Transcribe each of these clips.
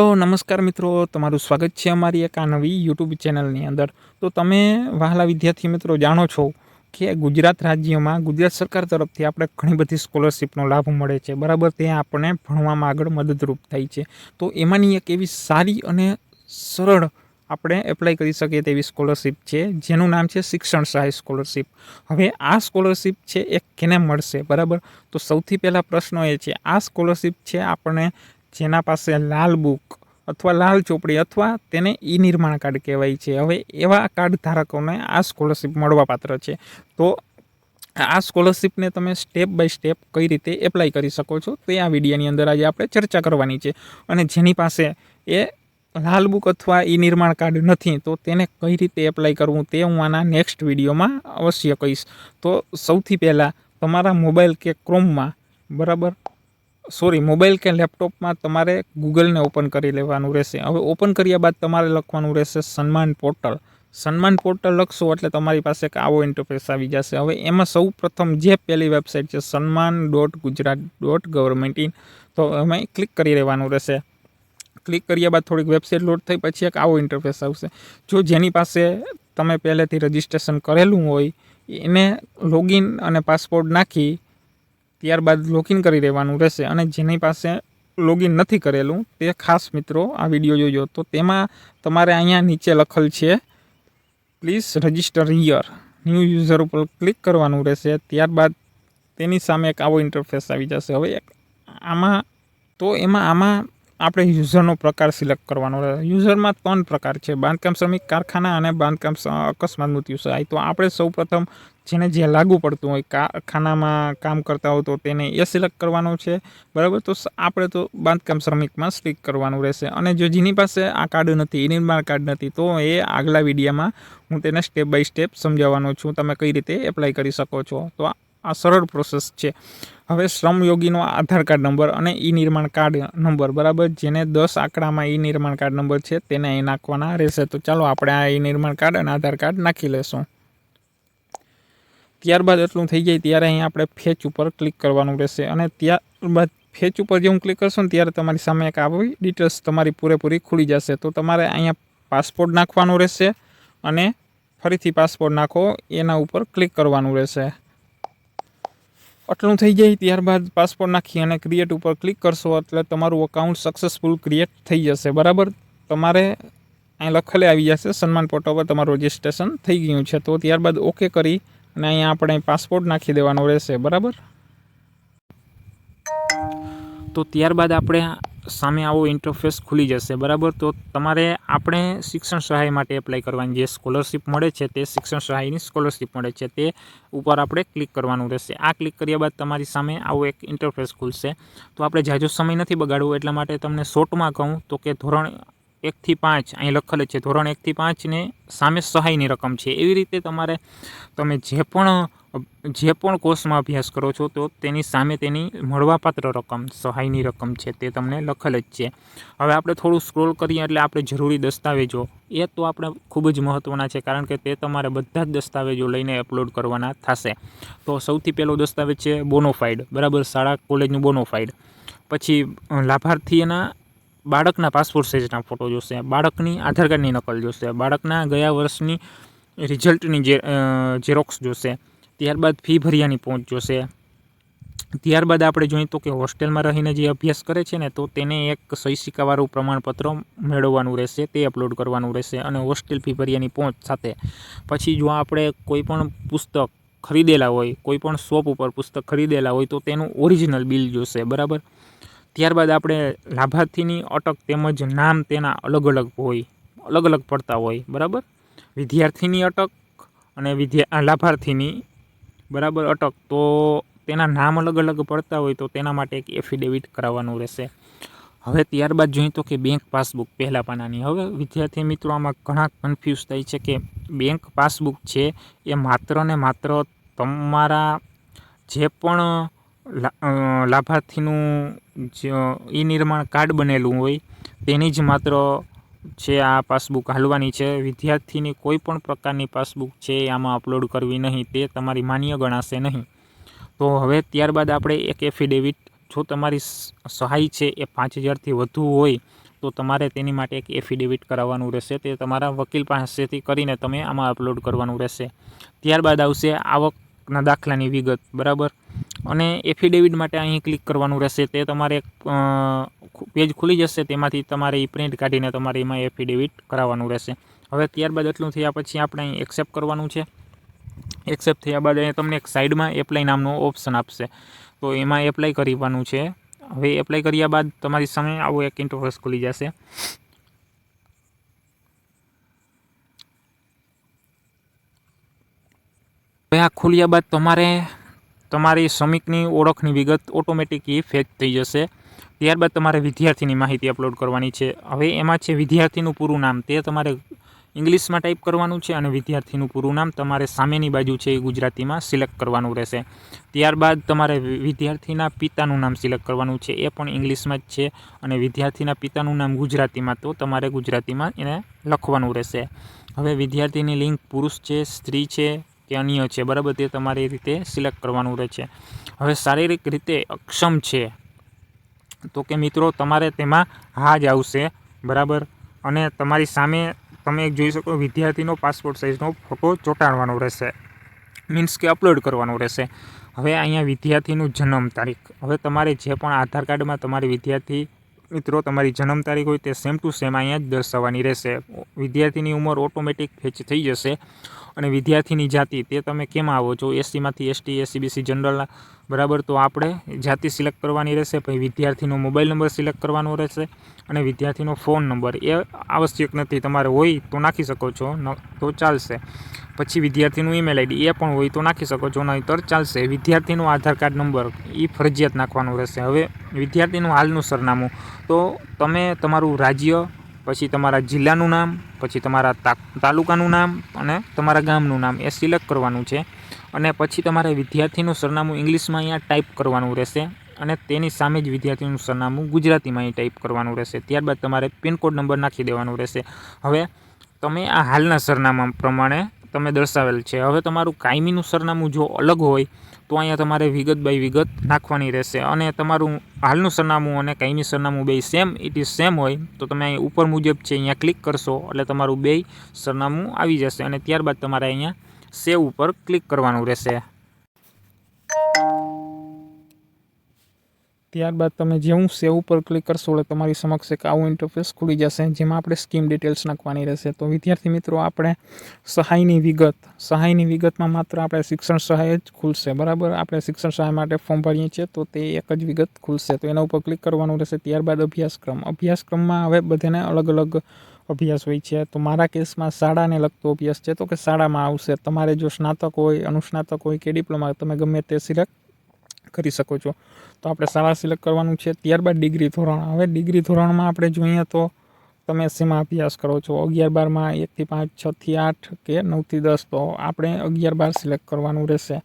Hello નમસ્કાર મિત્રો, તમારું સ્વાગત છે અમારી એક આ નવી યુટ્યુબ ચેનલની અંદર। તો તમે વહાલા વિદ્યાર્થી મિત્રો જાણો છો કે ગુજરાત રાજ્યમાં ગુજરાત સરકાર તરફથી આપણે ઘણી બધી સ્કોલરશિપનો લાભ મળે છે, બરાબર। ત્યાં આપણને ભણવામાં આગળ મદદરૂપ થાય છે। તો એમાંની એક એવી સારી અને સરળ આપણે એપ્લાય કરી શકીએ તેવી સ્કોલરશિપ છે જેનું નામ છે શિક્ષણ સહાય સ્કોલરશિપ। હવે આ સ્કોલરશિપ છે એ કેને મળશે, બરાબર। તો સૌથી પહેલા પ્રશ્ન એ છે, આ સ્કોલરશિપ છે આપણે જેના પાસે લાલ બુક અથવા લાલ ચોપડી અથવા તેને ઈ નિર્માણ કાર્ડ કહેવાય છે, હવે એવા કાર્ડ ધારકોને આ સ્કોલરશિપ મળવાપાત્ર છે। તો આ સ્કોલરશિપને તમે સ્ટેપ બાય સ્ટેપ કઈ રીતે એપ્લાય કરી શકો છો તે આ વિડીયોની અંદર આજે આપણે ચર્ચા કરવાની છે। અને જેની પાસે એ લાલ બુક અથવા ઈ નિર્માણ કાર્ડ નથી તો તેને કઈ રીતે એપ્લાય કરવું તે હું આના નેક્સ્ટ વિડીયોમાં અવશ્ય કહીશ। તો સૌથી પહેલાં તમારા મોબાઈલ કે ક્રોમમાં, બરાબર, મોબાઈલ કે લેપટોપમાં તમારે ગૂગલને ઓપન કરી લેવાનું રહેશે। હવે ઓપન કર્યા બાદ તમારે લખવાનું રહેશે સન્માન પોર્ટલ। સન્માન પોર્ટલ લખશો એટલે તમારી પાસે એક આવો ઇન્ટરફેસ આવી જશે। હવે એમાં સૌ પ્રથમ જે પહેલી વેબસાઇટ છે sanman.gujarat.government.in, તો એમાં ક્લિક કરી લેવાનું રહેશે। ક્લિક કર્યા બાદ થોડીક વેબસાઇટ લોડ થઈ પછી એક આવો ઇન્ટરફેસ આવશે। જો જેની પાસે તમે પહેલેથી રજિસ્ટ્રેશન કરેલું હોય એને લોગિન અને પાસવર્ડ નાખી ત્યારબાદ લોગિન કરી લેવાનું રહેશે। અને જેની પાસે લોગિન નથી કરેલું તે ખાસ મિત્રો આ વિડીયો જોજો। તો તેમાં તમારે અહીંયા નીચે લખેલ છે please register here, new user ઉપર ક્લિક કરવાનું રહેશે। ત્યારબાદ તેની સામે એક આવો ઇન્ટરફેસ આવી જશે। હવે આમાં આપણે યુઝરનો પ્રકાર સિલેક્ટ કરવાનો રહે। યુઝરમાં 3 પ્રકાર છે, બાંધકામ શ્રમિક, કારખાના અને બાંધકામ અકસ્માત મૃત્યુ સહાય। તો આપણે સૌ પ્રથમ જેને જે લાગુ પડતું હોય, કારખાનામાં કામ કરતા હોય તો તેને એ સિલેક્ટ કરવાનો છે, બરાબર। તો આપણે તો બાંધકામ શ્રમિકમાં સિલેક્ટ કરવાનું રહેશે। અને જો જેની પાસે આ કાર્ડ નથી, ઈ નિર્માણ કાર્ડ નથી, તો એ આગલા વિડીયોમાં હું તેને સ્ટેપ બાય સ્ટેપ સમજાવવાનો છું તમે કઈ રીતે એપ્લાય કરી શકો છો। તો આ સરળ પ્રોસેસ છે। હવે શ્રમયોગીનો આધાર કાર્ડ નંબર અને ઈ નિર્માણ કાર્ડ નંબર, બરાબર, જેને 10 આંકડામાં ઈ નિર્માણ કાર્ડ નંબર છે તેને અહીં નાખવાના રહેશે। તો ચાલો આપણે આ ઈ નિર્માણ કાર્ડ અને આધાર કાર્ડ નાખી લેશું। ત્યારબાદ એટલું થઈ જાય ત્યારે અહીં આપણે ફેચ ઉપર ક્લિક કરવાનું રહેશે। અને ત્યારબાદ ફેચ ઉપર જેવું ક્લિક કરશો ને ત્યારે તમારી સામે એક આવી ડિટેલ્સ તમારી પૂરેપૂરી ખુલી જશે। તો તમારે અહીંયા પાસપોર્ટ નાખવાનો રહેશે અને ફરીથી પાસપોર્ટ નાખો એના ઉપર ક્લિક કરવાનું રહેશે। આટલું થઈ જાય ત્યારબાદ પાસપોર્ટ નાખી અને ક્રિએટ ઉપર ક્લિક કરશો એટલે તમારું અકાઉન્ટ સક્સેસફુલ ક્રિએટ થઈ જશે, બરાબર। તમારે અહીં લખેલે આવી જશે સન્માન પોર્ટલ પર તમારું રજિસ્ટ્રેશન થઈ ગયું છે। તો ત્યારબાદ ઓકે કરી અને અહીંયા આપણે પાસપોર્ટ નાખી દેવાનો રહેશે, બરાબર। તો ત્યારબાદ આપણે સામે આવો ઇન્ટરફેસ ખુલી જશે, બરાબર। તો તમારે આપણે શિક્ષણ સહાય માટે એપ્લાય કરવાની જે સ્કોલરશિપ મળે છે તે શિક્ષણ સહાયની સ્કોલરશિપ મળે છે તે ઉપર આપણે ક્લિક કરવાનું રહેશે। આ ક્લિક કર્યા બાદ તમારી સામે આવો એક ઇન્ટરફેસ ખુલશે। તો આપણે જાજો સમય નથી બગાડવો એટલા માટે તમને શોર્ટમાં કહું તો કે ધોરણ 1 થી 5 અહીં લખેલ છે, ધોરણ 1 થી 5 ને સામે સહાયની રકમ છે। એવી રીતે તમે જે પણ કોર્સમાં અભ્યાસ કરો છો તો તેની સામે તેની મળવાપાત્ર રકમ, સહાયની રકમ છે તે તમને લખેલ જ છે। હવે આપણે થોડું સ્ક્રોલ કરીએ એટલે આપણે જરૂરી દસ્તાવેજો એ તો આપણે ખૂબ જ મહત્ત્વના છે, કારણ કે તે તમારે બધા જ દસ્તાવેજો લઈને અપલોડ કરવાના થશે। તો સૌથી પહેલો દસ્તાવેજ છે બોનોફાઇડ, બરાબર, શાળા કોલેજનું બોનોફાઇડ। પછી લાભાર્થીના બાળકના પાસપોર્ટ સાઇઝના ફોટો જોશે, બાળકની આધાર કાર્ડની નકલ જોશે, બાળકના ગયા વર્ષની રિઝલ્ટની ઝેરોક્સ જોશે। ત્યારબાદ ફી ભર્યાની પહોંચ જોશે। ત્યારબાદ આપણે જોઈએ તો કે હોસ્ટેલમાં રહીને જે અભ્યાસ કરે છે ને તો તેને એક સહી સિક્કાવાળું પ્રમાણપત્ર મેળવવાનું રહેશે, તે અપલોડ કરવાનું રહેશે અને હોસ્ટેલ ફી ભર્યાની પહોંચ સાથે। પછી જો આપણે કોઈ પણ પુસ્તક ખરીદેલા હોય, કોઈ પણ શોપ ઉપર પુસ્તક ખરીદેલા હોય તો તેનું ઓરિજિનલ બિલ જોશે, બરાબર। ત્યારબાદ આપણે લાભાર્થીની અટક તેમજ નામ તેના અલગ અલગ પડતા હોય, બરાબર। વિદ્યાર્થીની અટક અને લાભાર્થીની, બરાબર, અટક તો તેના નામ અલગ અલગ પડતા હોય તો તેના માટે એક એફિડેવિટ કરાવવાનું રહેશે। હવે ત્યારબાદ જોઈએ તો કે બેંક પાસબુક પહેલા પાનાની। હવે વિદ્યાર્થી મિત્રો આમાં ઘણા કન્ફ્યુઝ થાય છે કે બેંક પાસબુક છે એ માત્ર ને માત્ર તમારા જે પણ લાભાર્થીનું ઈ નિર્માણ કાર્ડ બનેલું હોય તેની જ માત્ર છે આ પાસબુક હાલવાની છે। વિદ્યાર્થીની કોઈ પણ પ્રકારની પાસબુક છે આમાં અપલોડ કરવી નહીં, તે તમારી માન્ય ગણાશે નહીં। તો હવે ત્યારબાદ આપણે એક એફિડેવિટ, જો તમારી સહાય છે એ 5,000થી વધુ હોય તો તમારે તેની માટે એક એફિડેવિટ કરાવવાનું રહેશે. તે તમારા વકીલ પાસેથી કરીને તમે આમાં અપલોડ કરવાનું રહેશે. ત્યારબાદ આવશે આવકના દાખલાની વિગત, બરાબર. અને એફિડેવિટ માટે અહીં ક્લિક કરવાનું રહેશે. તે તમારે એક પેજ ખુલી જશે, તેમાંથી તમારે એ પ્રિન્ટ કાઢીને તમારે એમાં એફિડેવિટ કરાવવાનું રહેશે. હવે ત્યારબાદ એટલું થયા પછી આપણે અહીં એક્સેપ્ટ કરવાનું છે. એક્સેપ્ટ થયા બાદ અહીંયા તમને એક સાઈડમાં એપ્લાય નામનો ઓપ્શન આપશે, તો એમાં એપ્લાય કરવાનું છે. હવે એપ્લાય કર્યા બાદ તમારી સામે આવો એક ઇન્ટરફેસ ખુલી જશે. હવે આ ખુલ્યા બાદ તમારી શ્રમિકની ઓળખની વિગત ઓટોમેટિક ફેચ થઈ જશે. ત્યારબાદ તમારે વિદ્યાર્થીની માહિતી અપલોડ કરવાની છે. હવે એમાં છે વિદ્યાર્થીનું પૂરું નામ, તે તમારે ઇંગ્લિશમાં ટાઈપ કરવાનું છે અને વિદ્યાર્થીનું પૂરું નામ તમારે સામેની બાજુ છે એ ગુજરાતીમાં સિલેક્ટ કરવાનું રહેશે. ત્યારબાદ તમારે વિદ્યાર્થીના પિતાનું નામ સિલેક્ટ કરવાનું છે, એ પણ ઇંગ્લિશમાં જ છે. અને વિદ્યાર્થીના પિતાનું નામ ગુજરાતીમાં, તો તમારે ગુજરાતીમાં એને લખવાનું રહેશે. હવે વિદ્યાર્થીની લિંગ પુરુષ છે, સ્ત્રી છે કે અન્ય છે, બરાબર, તે તમારી રીતે સિલેક્ટ કરવાનું રહે છે. હવે શારીરિક રીતે અક્ષમ છે તો કે મિત્રો તમારે તેમાં હા જ આવશે, બરાબર. અને તમારી સામે તમે જોઈ શકો વિદ્યાર્થીનો પાસપોર્ટ સાઇઝનો ફોટો ચોંટાડવાનો રહેશે, મીન્સ કે અપલોડ કરવાનો રહેશે. હવે અહીંયા વિદ્યાર્થીનું જન્મ તારીખ, હવે તમારે જે પણ આધાર કાર્ડમાં તમારી વિદ્યાર્થી મિત્રો તમારી જન્મ તારીખ હોય તે સેમ ટુ સેમ અહીંયા જ દર્શાવવાની રહેશે. વિદ્યાર્થીની ઉંમર ઓટોમેટિક ફેચ થઈ જશે. અને વિદ્યાર્થીની જાતિ, તે તમે કેમ આવો છો, એસસીમાંથી એસટી, એસસીબીસી જનરલના, બરાબર, તો આપણે જાતિ સિલેક્ટ કરવાની રહેશે. પછી વિદ્યાર્થીનો મોબાઈલ નંબર સિલેક્ટ કરવાનો રહેશે. અને વિદ્યાર્થીનો ફોન નંબર એ આવશ્યક નથી, તમારે હોય તો નાખી શકો છો, તો ચાલશે. પછી વિદ્યાર્થીનું ઈમેલ આઈડી એ પણ હોય તો નાખી શકો છો, નહીંતર ચાલશે. વિદ્યાર્થીનો આધાર કાર્ડ નંબર એ ફરજિયાત નાખવાનું રહેશે. હવે વિદ્યાર્થીનું હાલનું સરનામું, તો તમે તમારું રાજ્ય, પછી તમારા જિલ્લાનું નામ, પછી તમારા તાલુકાનું નામ અને તમારા ગામનું નામ એ સિલેક્ટ કરવાનું છે. અને પછી તમારે વિદ્યાર્થીનું સરનામું ઇંગ્લિશમાં અહીંયા ટાઈપ કરવાનું રહેશે. અને તેની સામે જ વિદ્યાર્થીનું સરનામું ગુજરાતીમાં અહીં ટાઈપ કરવાનું રહેશે. ત્યારબાદ તમારે પિનકોડ નંબર નાખી દેવાનું રહેશે. હવે તમે આ હાલના સરનામા પ્રમાણે તમે દર્શાવેલ છે. હવે તમારું કાયમીનું સરનામું જો અલગ હોય તો અહીંયા તમારે વિગત બાય વિગત નાખવાની રહેશે. અને તમારું હાલનું સરનામું અને કાયમી સરનામું બે ઇટ ઇઝ સેમ હોય તો તમે અહીં ઉપર મુજબ છે અહીંયા ક્લિક કરશો એટલે તમારું બે સરનામું આવી જશે. અને ત્યારબાદ તમારે અહીંયા સેવ ઉપર ક્લિક કરવાનું રહેશે. ત્યારબાદ તમે જેવું સેવ ઉપર ક્લિક કરશો એટલે તમારી સમક્ષ એક આવું ઇન્ટરફેસ ખુલી જશે, જેમાં આપણે સ્કીમ ડિટેલ્સ નાખવાની રહેશે. તો વિદ્યાર્થી મિત્રો, આપણે સહાયની વિગતમાં માત્ર આપણે શિક્ષણ સહાય જ ખુલશે, બરાબર. આપણે શિક્ષણ સહાય માટે ફોર્મ ભરીએ છીએ તો તે એક જ વિગત ખુલશે, તો એના ઉપર ક્લિક કરવાનું રહેશે. ત્યારબાદ અભ્યાસક્રમમાં હવે બધાને અલગ અલગ અભ્યાસ હોય છે. તો મારા કેસમાં શાળાને લગતો અભ્યાસ છે, તો કે શાળામાં આવશે. તમારે જો સ્નાતક હોય, અનુસ્નાતક હોય કે ડિપ્લોમા, તમે ગમે તે સિલેક્ટ કરી શકો છો. તો આપણે શાળા સિલેક્ટ કરવાનું છે. ત્યારબાદ ડિગ્રી ધોરણ, હવે ડિગ્રી ધોરણમાં આપણે જોઈએ તો તમે શેમાં અભ્યાસ કરો છો, 11-12માં 1 થી 5, 6 થી 8 કે 9 થી 10, તો આપણે 11-12 સિલેક્ટ કરવાનું રહેશે.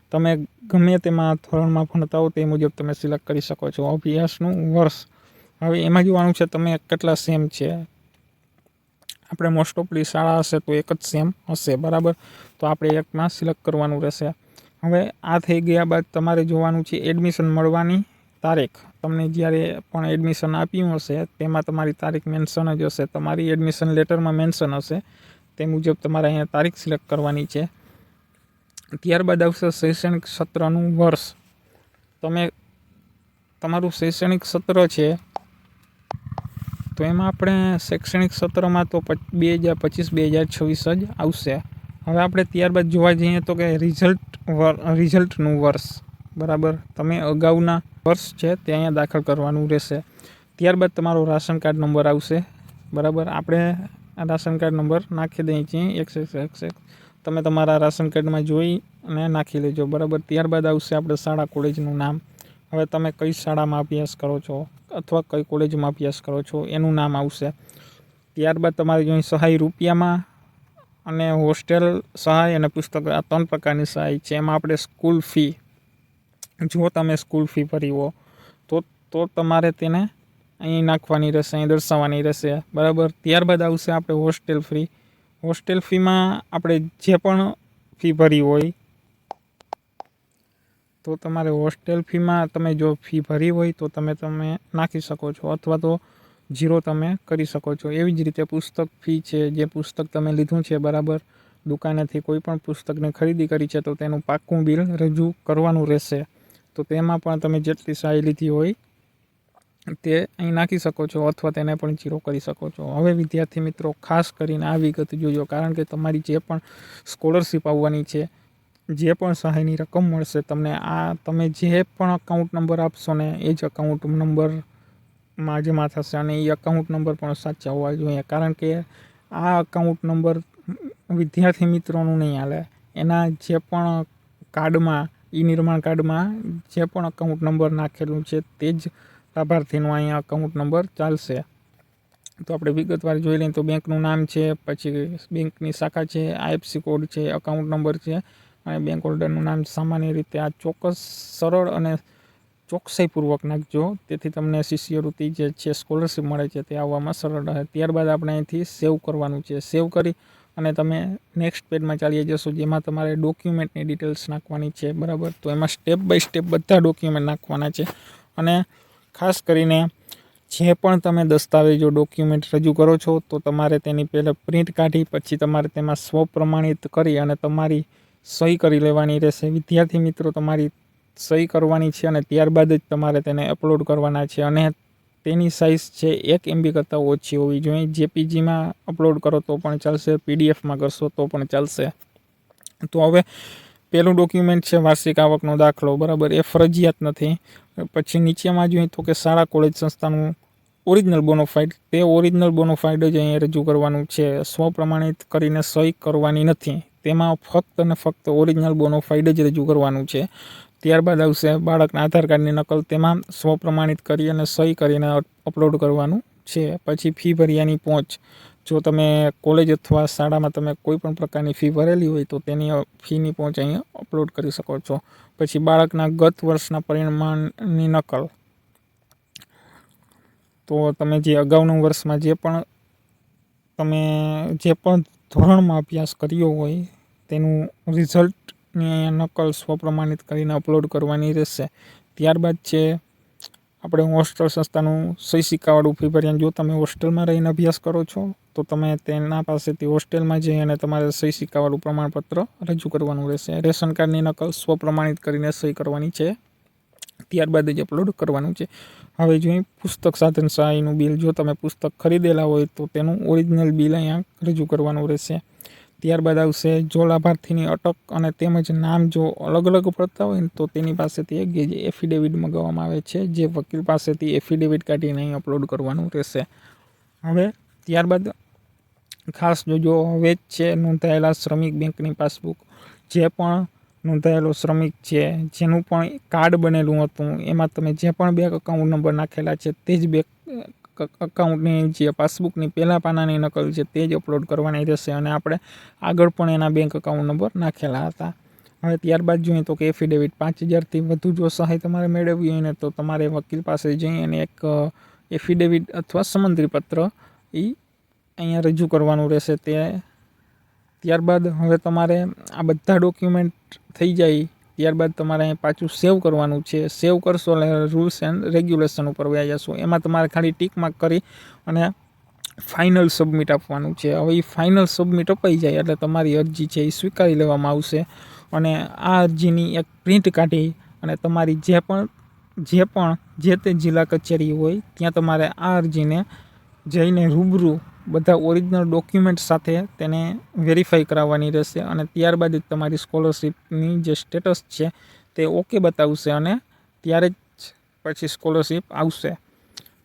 તમે ગમે તેમાં ધોરણમાં ભણતા હો તે મુજબ તમે સિલેક્ટ કરી શકો છો. અભ્યાસનું વર્ષ, હવે એમાં જોવાનું છે તમે કેટલા સેમ છે. આપણે મોસ્ટ ઓફલી શાળા હશે તો એક જ સેમ હશે, બરાબર, તો આપણે એકમાં સિલેક્ટ કરવાનું રહેશે. હવે આ થઈ ગયા બાદ તમારે જોવાનું છે એડમિશન મળવાની તારીખ. તમને જ્યારે પણ એડમિશન આપ્યું હશે તેમાં તમારી તારીખ મેન્શન જ હશે, તમારી એડમિશન લેટરમાં મેન્શન હશે, તે મુજબ તમારે અહીંયા તારીખ સિલેક્ટ કરવાની છે. ત્યારબાદ આવશે શૈક્ષણિક સત્રનું વર્ષ. તમારું શૈક્ષણિક સત્ર છે તો એમાં આપણે શૈક્ષણિક સત્રમાં તો 2025-2026 જ આવશે. હવે આપણે ત્યારબાદ જોવા જઈએ તો કે રિઝલ્ટનું વર્ષ, બરાબર, તમે અગાઉના વર્ષ છે તે અહીંયા દાખલ કરવાનું રહેશે. ત્યારબાદ તમારો રાશન કાર્ડ નંબર આવશે, બરાબર. આપણે રાશન કાર્ડ નંબર નાખી દઈએ છીએ 111. તમે તમારા રાશન કાર્ડમાં જોઈ અને નાખી લેજો, બરાબર. ત્યારબાદ આવશે આપણે શાળા કોલેજનું નામ. હવે તમે કઈ શાળામાં અભ્યાસ કરો છો અથવા કઈ કોલેજમાં અભ્યાસ કરો છો એનું નામ આવશે. ત્યારબાદ તમારે જો સહાય રૂપિયામાં અને હોસ્ટેલ સહાય અને પુસ્તક, આ 3 પ્રકારની સહાય છે. એમાં આપણે સ્કૂલ ફી, જો તમે સ્કૂલ ફી ભરી હો તો તમારે તેને અહીં નાખવાની રહેશે, અહીં દર્શાવવાની રહેશે, બરાબર. ત્યારબાદ આવશે આપણે હોસ્ટેલ ફી. હોસ્ટેલ ફીમાં આપણે જે પણ ફી ભરી હોય તો તમારે હોસ્ટેલ ફીમાં તમે જો ફી ભરી હોય તો તમે નાખી શકો છો. અથવા તો 0 તમે કરી શકો છો। એવી જ રીતે પુસ્તક ફી છે, જે પુસ્તક તમે લીધું છે બરાબર, દુકાનેથી કોઈ પણ પુસ્તકની ખરીદી કરી છે તો તેનું પાક્કું બિલ રજૂ કરવાનું રહેશે। તો તેમાં પણ તમે જેટલી સહાય લીધી હોય તે અહીં નાખી શકો છો અથવા તેને પણ 0 કરી શકો છો। હવે વિદ્યાર્થી મિત્રો ખાસ કરીને આ વિગત જોજો, કારણ કે તમારી જે પણ સ્કોલરશિપ આવવાની છે, જે પણ સહાયની રકમ મળશે તમને, આ તમે જે પણ અકાઉન્ટ નંબર આપશો ને એ જ અકાઉન્ટ નંબરમાં જમા થશે અને એ અકાઉન્ટ નંબર પણ સાચા હોવા જોઈએ, કારણ કે આ અકાઉન્ટ નંબર વિદ્યાર્થી મિત્રોનું નહીં હાલે, એના જે પણ કાર્ડમાં, નિર્માણ કાર્ડમાં જે પણ અકાઉન્ટ નંબર નાખેલું છે તે જ લાભાર્થીનો અહીંયા અકાઉન્ટ નંબર ચાલશે। તો આપણે વિગતવાર જોઈ લઈએ તો બેંકનું નામ છે, પછી બેંકની શાખા છે, IFSC કોડ છે, અકાઉન્ટ નંબર છે અને બેંક હોલ્ડરનું નામ સામાન્ય રીતે આ ચોક્કસ, સરળ અને ચોકસાઈપૂર્વક નાખજો, તેથી તમને શિષ્યવૃત્તિ જે છે, સ્કોલરશિપ મળે છે તે આવવામાં સરળ રહે। ત્યારબાદ આપણે અહીંથી સેવ કરવાનું છે। સેવ કરી અને તમે નેક્સ્ટ પેજમાં ચાલી જશો, જેમાં તમારે ડોક્યુમેન્ટની ડિટેલ્સ નાખવાની છે બરાબર। તો એમાં સ્ટેપ બાય સ્ટેપ બધા ડોક્યુમેન્ટ નાખવાના છે અને ખાસ કરીને જે પણ તમે દસ્તાવેજો, ડોક્યુમેન્ટ રજૂ કરો છો તો તમારે તેની પહેલાં પ્રિન્ટ કાઢી પછી તમારે તેમાં સ્વપ્રમાણિત કરી અને તમારી સહી કરી લેવાની રહેશે। વિદ્યાર્થી મિત્રો, તમારી સહી કરવાની છે અને ત્યારબાદ જ તમારે તેને અપલોડ કરવાના છે અને તેની સાઇઝ છે 1 MB કરતાં ઓછી હોવી જોઈએ। JPGમાં અપલોડ કરો તો પણ ચાલશે, PDFમાં કરશો તો પણ ચાલશે। તો હવે પહેલું ડોક્યુમેન્ટ છે વાર્ષિક આવકનો દાખલો બરાબર, એ ફરજિયાત નથી। પછી નીચેમાં જોઈએ તો કે શાળા કોલેજ સંસ્થાનું ઓરિજિનલ બોનોફાઇડ, તે ઓરિજિનલ બોનોફાઇડ જ અહીંયા રજૂ કરવાનું છે, સ્વપ્રમાણિત કરીને સહી કરવાની નથી, તેમાં ફક્ત અને ફક્ત ઓરિજિનલ બોનોફાઇડ જ રજૂ કરવાનું છે। ત્યારબાદ આવશે બાળકના આધાર કાર્ડની નકલ, તેમાં સ્વપ્રમાણિત કરી અને સહી કરીને અપલોડ કરવાનું છે। પછી ફી ભર્યાની પહોંચ, જો તમે કોલેજ અથવા શાળામાં તમે કોઈ પણ પ્રકારની ફી ભરેલી હોય તો તેની ફીની પહોંચ અહીંયા અપલોડ કરી શકો છો। પછી બાળકના ગત વર્ષના પરિણામની નકલ, તો તમે જે અગાઉના વર્ષમાં જે પણ ધોરણમાં અભ્યાસ કર્યો હોય તેનું રિઝલ્ટની અહીંયા નકલ સ્વપ્રમાણિત કરીને અપલોડ કરવાની રહેશે। ત્યારબાદ છે આપણે હોસ્ટેલ સંસ્થાનું સહી સિક્કાવાળું ફી ભર્યા, જો તમે હોસ્ટેલમાં રહીને અભ્યાસ કરો છો તો તમે તેના પાસેથી હોસ્ટેલમાં જઈ અને તમારે સહી સિક્કાવાળું પ્રમાણપત્ર રજૂ કરવાનું રહેશે। રેશન કાર્ડની નકલ સ્વપ્રમાણિત કરીને સહી કરવાની છે, ત્યારબાદ જ અપલોડ કરવાનું છે। હવે જોઈએ પુસ્તક સાધન સહાયનું બિલ, જો તમે પુસ્તક ખરીદેલા હોય તો તેનું ઓરિજિનલ બિલ અહીંયા રજૂ કરવાનું રહેશે। ત્યારબાદ આવશે જો લાભાર્થીની અટક અને તેમજ નામ જો અલગ અલગ પડતા હોય ને તો તેની પાસેથી એક એફિડેવિટ મંગાવવામાં આવે છે, જે વકીલ પાસેથી એફિડેવિટ કાઢીને અહીં અપલોડ કરવાનું રહેશે। હવે ત્યારબાદ ખાસ જોજો, હવે જ છે નોંધાયેલા શ્રમિક બેંકની પાસબુક, જે પણ નોંધાયેલો શ્રમિક છે જેનું પણ કાર્ડ બનેલું હતું એમાં તમે જે પણ બેંક અકાઉન્ટ નંબર નાખેલા છે તે જ બેંક અકાઉન્ટની જે પાસબુકની પહેલા પાનાની નકલ છે તે જ અપલોડ કરવાની રહેશે અને આપણે આગળ પણ એના બેંક અકાઉન્ટ નંબર નાખેલા હતા। હવે ત્યારબાદ જોઈએ તો કે એફિડેવિટ, 5000થી વધુ જો સહાય તમારે મેળવવી હોય ને તો તમારે વકીલ પાસે જઈ અને એક એફિડેવિટ અથવા સમંત્રીપત્ર એ અહીંયા રજૂ કરવાનું રહેશે। ત્યારબાદ હવે તમારે આ બધા ડોક્યુમેન્ટ થઈ જાય ત્યારબાદ તમારે અહીં પાછું સેવ કરવાનું છે। સેવ કરશો એટલે રૂલ્સ એન્ડ રેગ્યુલેશન ઉપર વયા જશો, એમાં તમારે ખાલી ટીક માર્ક કરી અને ફાઇનલ સબમિટ આપવાનું છે। હવે એ ફાઇનલ સબમિટ અપાઈ જાય એટલે તમારી અરજી છે એ સ્વીકારી લેવામાં આવશે અને આ અરજીની એક પ્રિન્ટ કાઢી અને તમારી જે તે જિલ્લા કચેરી હોય ત્યાં તમારે આ અરજીને જઈને રૂબરૂ બધા ઓરિજિનલ ડોક્યુમેન્ટ સાથે તેને વેરીફાઈ કરાવવાની રહેશે અને ત્યારબાદ જ તમારી સ્કોલરશિપની જે સ્ટેટસ છે તે ઓકે બતાવશે અને ત્યારે જ પછી સ્કોલરશિપ આવશે।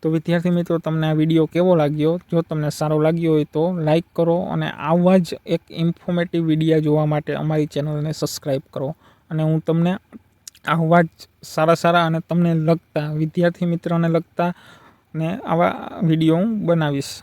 તો વિદ્યાર્થી મિત્રો, તમને આ વિડીયો કેવો લાગ્યો? જો તમને સારો લાગ્યો હોય તો લાઈક કરો અને આવા જ એક ઇન્ફોર્મેટિવ વિડીયો જોવા માટે અમારી ચેનલને સબસ્ક્રાઈબ કરો અને હું તમને આવા જ સારા અને તમને લગતા, વિદ્યાર્થી મિત્રોને લગતા ને આવા વિડીયો હું બનાવીશ।